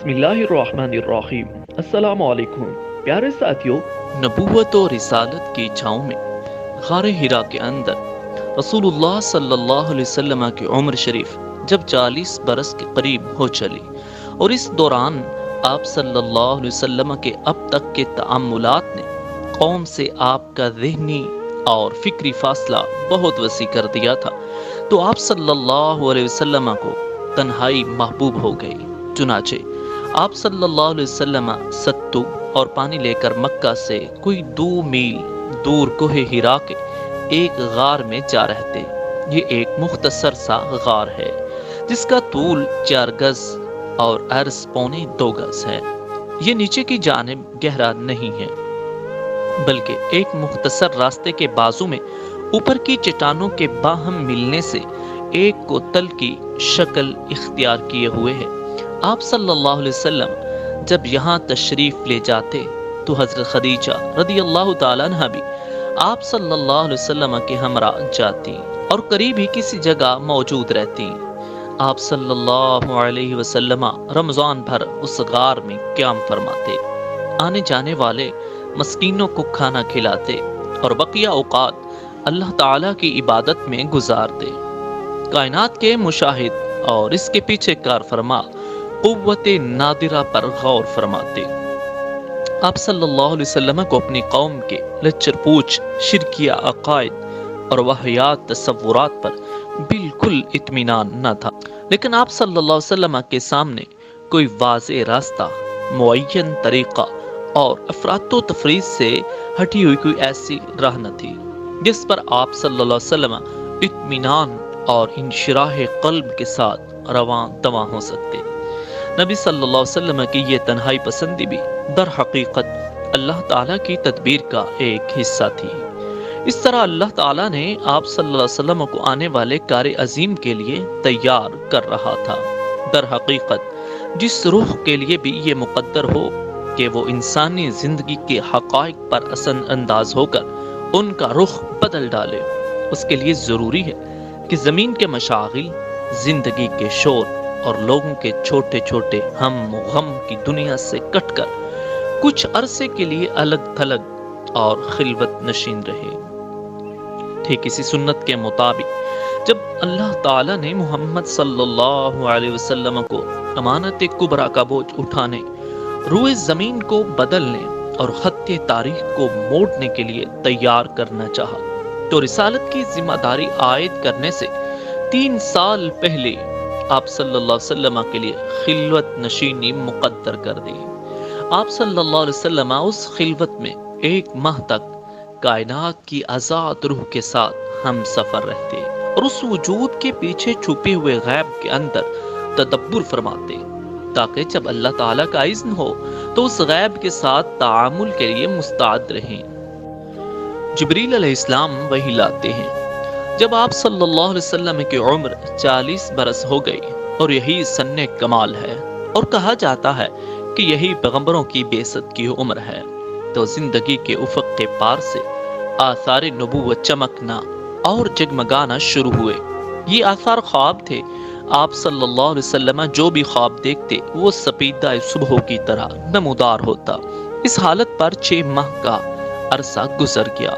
بسم اللہ الرحمن الرحیم۔ السلام علیکم پیارے ساتھیوں، نبوت و رسالت کی چھاؤں میں غار ہرا کے اندر رسول اللہ صلی اللہ علیہ وسلم کی عمر شریف جب 40 برس کے قریب ہو چلی اور اس دوران آپ صلی اللہ علیہ وسلم کے اب تک کے تأملات نے قوم سے آپ کا ذہنی اور فکری فاصلہ بہت وسیع کر دیا تھا، تو آپ صلی اللہ علیہ وسلم کو تنہائی محبوب ہو گئی۔ چنانچہ آپ صلی اللہ علیہ وسلم ستو اور پانی لے کر مکہ سے کوئی 2 میل دور کوہ ہرا کے ایک غار میں جا رہتے۔ یہ ایک مختصر سا غار ہے جس کا طول 4 گز اور عرض 1.25 گز ہے۔ یہ نیچے کی جانب گہرا نہیں ہے بلکہ ایک مختصر راستے کے بازو میں اوپر کی چٹانوں کے باہم ملنے سے ایک کوتل کی شکل اختیار کیے ہوئے ہے۔ آپ صلی اللہ علیہ وسلم جب یہاں تشریف لے جاتے تو حضرت خدیجہ رضی اللہ تعالیٰ عنہا بھی آپ صلی اللہ علیہ وسلم کے ہمراہ جاتی اور قریب ہی کسی جگہ موجود رہتی۔ آپ صلی اللہ علیہ وسلم رمضان بھر اس غار میں قیام فرماتے، آنے جانے والے مسکینوں کو کھانا کھلاتے اور بقیہ اوقات اللہ تعالیٰ کی عبادت میں گزارتے۔ کائنات کے مشاہد اور اس کے پیچھے کار فرما قوت نادرہ پر غور فرماتے۔ آپ صلی اللہ علیہ وسلم کو اپنی قوم کے لچر پوچھ شرکیہ عقائد اور واہیات تصورات پر بالکل اطمینان نہ تھا، لیکن آپ صلی اللہ علیہ وسلم کے سامنے کوئی واضح راستہ، معین طریقہ اور افراط و تفریط سے ہٹی ہوئی کوئی ایسی راہ نہ تھی جس پر آپ صلی اللہ علیہ وسلم اطمینان اور انشراح قلب کے ساتھ رواں دواں ہو سکتے۔ نبی صلی اللہ علیہ وسلم کی یہ تنہائی پسندی بھی در حقیقت اللہ تعالیٰ کی تدبیر کا ایک حصہ تھی۔ اس طرح اللہ تعالیٰ نے آپ صلی اللہ علیہ وسلم کو آنے والے کار عظیم کے لیے تیار کر رہا تھا۔ در حقیقت جس روح کے لیے بھی یہ مقدر ہو کہ وہ انسانی زندگی کے حقائق پر اثر انداز ہو کر ان کا رخ بدل ڈالے، اس کے لیے ضروری ہے کہ زمین کے مشاغل، زندگی کے شور اور لوگوں کے چھوٹے چھوٹے ہم و غم کی دنیا سے کٹ کر کچھ عرصے کے لیے الگ تھلگ اور خلوت نشین رہے۔ ٹھیک اسی سنت کے مطابق جب اللہ تعالیٰ نے محمد صلی اللہ علیہ وسلم کو امانت کبریٰ کا بوجھ اٹھانے، روئے زمین کو بدلنے اور خط تاریخ کو موڑنے کے لیے تیار کرنا چاہا تو رسالت کی ذمہ داری عائد کرنے سے 3 سال پہلے آپ صلی اللہ علیہ وسلم کے لیے خلوت نشینی مقدر کر دی۔ آپ صلی اللہ علیہ وسلم اس خلوت میں 1 ماہ تک کائنات کی آزاد روح کے ساتھ ہم سفر رہتے اور اس وجود کے پیچھے چھپے ہوئے غیب کے اندر تدبر فرماتے، تاکہ جب اللہ تعالیٰ کا اذن ہو تو اس غیب کے ساتھ تعامل کے لیے مستعد رہیں۔ جبریل علیہ السلام وحی لاتے ہیں۔ جب آپ صلی اللہ علیہ وسلم کی عمر 40 برس ہو گئی اور یہی سن کمال ہے اور کہا جاتا ہے کہ یہی پیغمبروں کی بعثت کی عمر ہے، تو زندگی کے افق کے پار سے آثار نبوت چمکنا اور جگمگانا شروع ہوئے۔ یہ آثار خواب تھے۔ آپ صلی اللہ علیہ وسلم جو بھی خواب دیکھتے وہ سپیدہ صبح کی طرح نمودار ہوتا۔ اس حالت پر 6 ماہ کا عرصہ گزر گیا،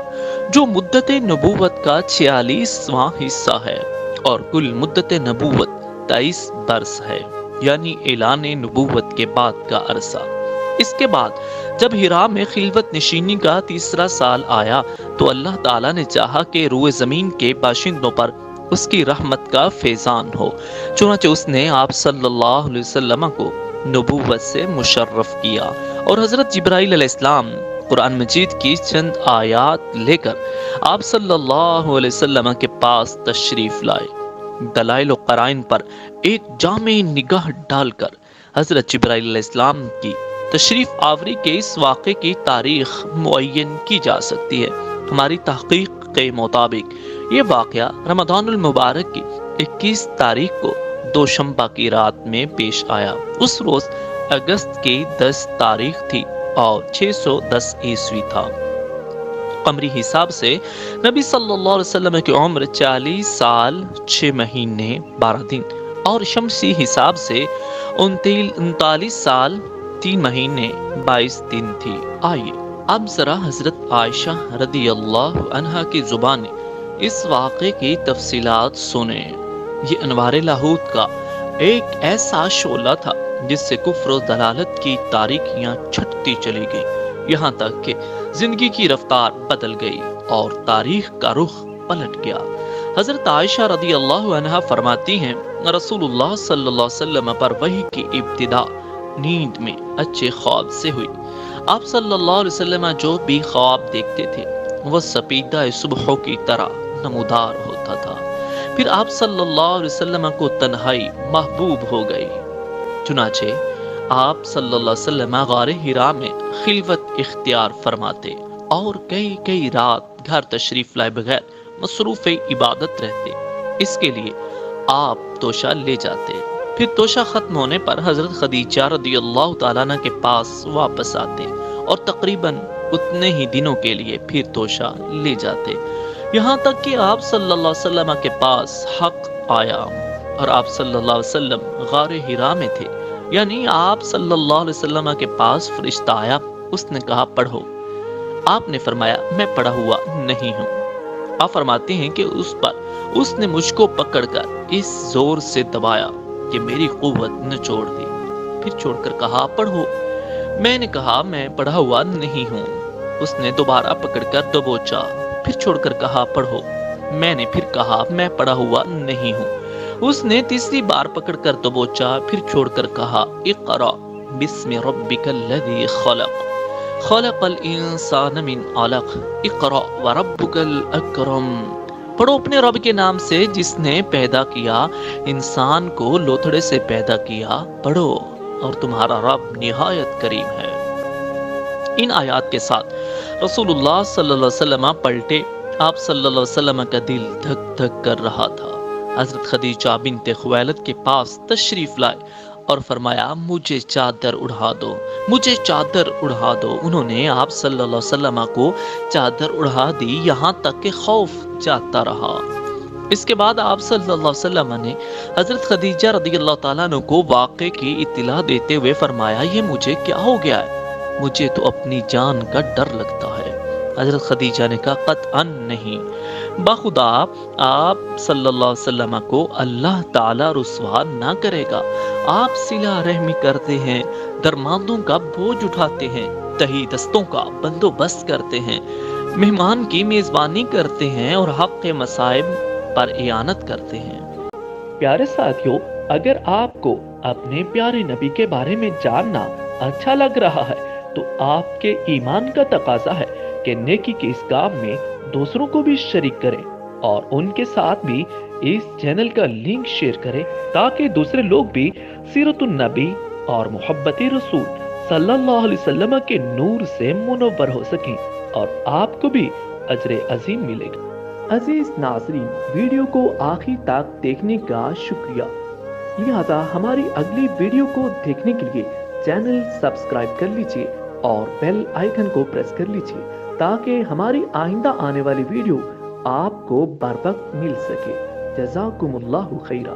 جو مدت نبوت کا 46واں حصہ ہے، اور کل مدت نبوت 23 برس ہے، یعنی اعلان نبوت کے بعد کا عرصہ۔ اس کے بعد جب ہرا میں خلوت نشینی کا 3 سال آیا تو اللہ تعالیٰ نے چاہا کہ روئے زمین کے باشندوں پر اس کی رحمت کا فیضان ہو، چنانچہ اس نے آپ صلی اللہ علیہ وسلم کو نبوت سے مشرف کیا اور حضرت جبرائیل علیہ السلام قرآن مجید کی چند آیات لے کر آپ صلی اللہ علیہ وسلم کے پاس تشریف لائے۔ دلائل و قرائن پر ایک جامع نگاہ ڈال کر حضرت جبرائیل علیہ السلام کی تشریف آوری کے اس واقعے کی تاریخ معین کی جا سکتی ہے۔ ہماری تحقیق کے مطابق یہ واقعہ رمضان المبارک کی 21 تاریخ کو دوشنبہ کی رات میں پیش آیا۔ اس روز اگست کی 10 تاریخ تھی اور 610 عیسوی تھا۔ قمری حساب سے نبی صلی اللہ علیہ وسلم کی عمر 40 سال 6 مہینے 12 دن اور شمسی حساب سے 39 سال 3 مہینے 22 دن تھی۔ آئیے اب ذرا حضرت عائشہ رضی اللہ عنہا کی زبان اس واقعے کی تفصیلات سنیں۔ یہ انوار لاہوت کا ایک ایسا شعلہ تھا جس سے کفر و دلالت کی تاریکیاں چھٹتی چلی گئی، یہاں تک کہ زندگی کی رفتار بدل گئی اور تاریخ کا رخ پلٹ گیا۔ حضرت عائشہ رضی اللہ عنہا فرماتی ہیں رسول اللہ صلی اللہ علیہ وسلم پر وحی کی ابتدا نیند میں اچھے خواب سے ہوئی۔ آپ صلی اللہ علیہ وسلم جو بھی خواب دیکھتے تھے وہ سپیدہ صبح کی طرح نمودار ہوتا تھا۔ پھر آپ صلی اللہ علیہ وسلم کو تنہائی محبوب ہو گئی، چنانچہ آپ صلی اللہ علیہ وسلم غار حرا میں خلوت اختیار فرماتے اور کئی رات گھر تشریف لائے بغیر مصروف عبادت رہتے۔ اس کے لیے آپ توشہ لے جاتے، پھر توشہ ختم ہونے پر حضرت خدیجہ رضی اللہ تعالیٰ عنہ کے پاس واپس آتے اور تقریباً اتنے ہی دنوں کے لیے پھر توشہ لے جاتے، یہاں تک کہ آپ صلی اللہ علیہ وسلم کے پاس حق آیا اور آپ صلی اللہ علیہ وسلم غار حرا میں تھے، یعنی آپ صلی اللہ علیہ وسلم کے پاس فرشتہ آیا، اس نے کہا پڑھو۔ آپ نے فرمایا میں پڑھا ہوا نہیں ہوں۔ آپ فرماتے ہیں کہ اس نے مجھ کو پکڑ کر اس زور سے دبایا کہ میری قوت نچوڑ دی، پھر چھوڑ کر کہا پڑھو۔ میں نے کہا میں پڑھا ہوا نہیں ہوں۔ اس نے دوبارہ پکڑ کر دبوچا، پھر چھوڑ کر کہا پڑھو۔ میں نے پھر کہا میں پڑھا ہوا نہیں ہوں۔ اس نے تیسری بار پکڑ کر دبوچا، پھر چھوڑ کر کہا اقرأ بسم ربک الذی خلق خلق الانسان من علق اقرأ وربک الاکرم، پڑھو اپنے رب کے نام سے جس نے پیدا کیا انسان کو لوتھڑے سے پیدا کیا، پڑھو اور تمہارا رب نہایت کریم ہے۔ ان آیات کے ساتھ رسول اللہ صلی اللہ علیہ وسلم پلٹے، آپ صلی اللہ علیہ وسلم کا دل دھک دھک کر رہا تھا۔ حضرت خدیجہ بنت خویلد کے پاس تشریف لائے اور فرمایا مجھے چادر اڑھا دو، مجھے چادر اڑھا دو۔ انہوں نے آپ صلی اللہ علیہ وسلم کو چادر اڑھا دی، یہاں تک کہ خوف جاتا رہا۔ اس کے بعد آپ صلی اللہ علیہ وسلم نے حضرت خدیجہ رضی اللہ تعالیٰ عنہ کو واقعے کی اطلاع دیتے ہوئے فرمایا یہ مجھے کیا ہو گیا ہے؟ مجھے تو اپنی جان کا ڈر لگتا ہے۔ حضرت خدیجہ نے کہا قطعاً نہیں، بخدا آپ صلی اللہ علیہ وسلم کو اللہ تعالیٰ رسوا نہ کرے گا۔ آپ صلہ رحمی کرتے ہیں، درماندوں کا بوجھ اٹھاتے ہیں، تہی دستوں کا بندوبست کرتے ہیں، مہمان کی میزبانی کرتے ہیں اور حق کے مصائب پر اعانت کرتے ہیں۔ پیارے ساتھیوں، اگر آپ کو اپنے پیارے نبی کے بارے میں جاننا اچھا لگ رہا ہے تو آپ کے ایمان کا تقاضا ہے کہ نیکی کے اس کام میں دوسروں کو بھی شریک کریں اور ان کے ساتھ بھی اس چینل کا لنک شیئر کریں تاکہ دوسرے لوگ بھی سیرت النبی اور محبت رسول صلی اللہ علیہ وسلم کے نور سے منور ہو سکیں اور آپ کو بھی اجر عظیم ملے گا۔ عزیز ناظرین، ویڈیو کو آخر تک دیکھنے کا شکریہ۔ لہذا ہماری اگلی ویڈیو کو دیکھنے کے لیے چینل سبسکرائب کر لیجئے اور بیل آئیکن کو پریس کر لیجئے تاکہ ہماری آئندہ آنے والی ویڈیو آپ کو بر وقت مل سکے۔ جزاکم اللہ خیرہ۔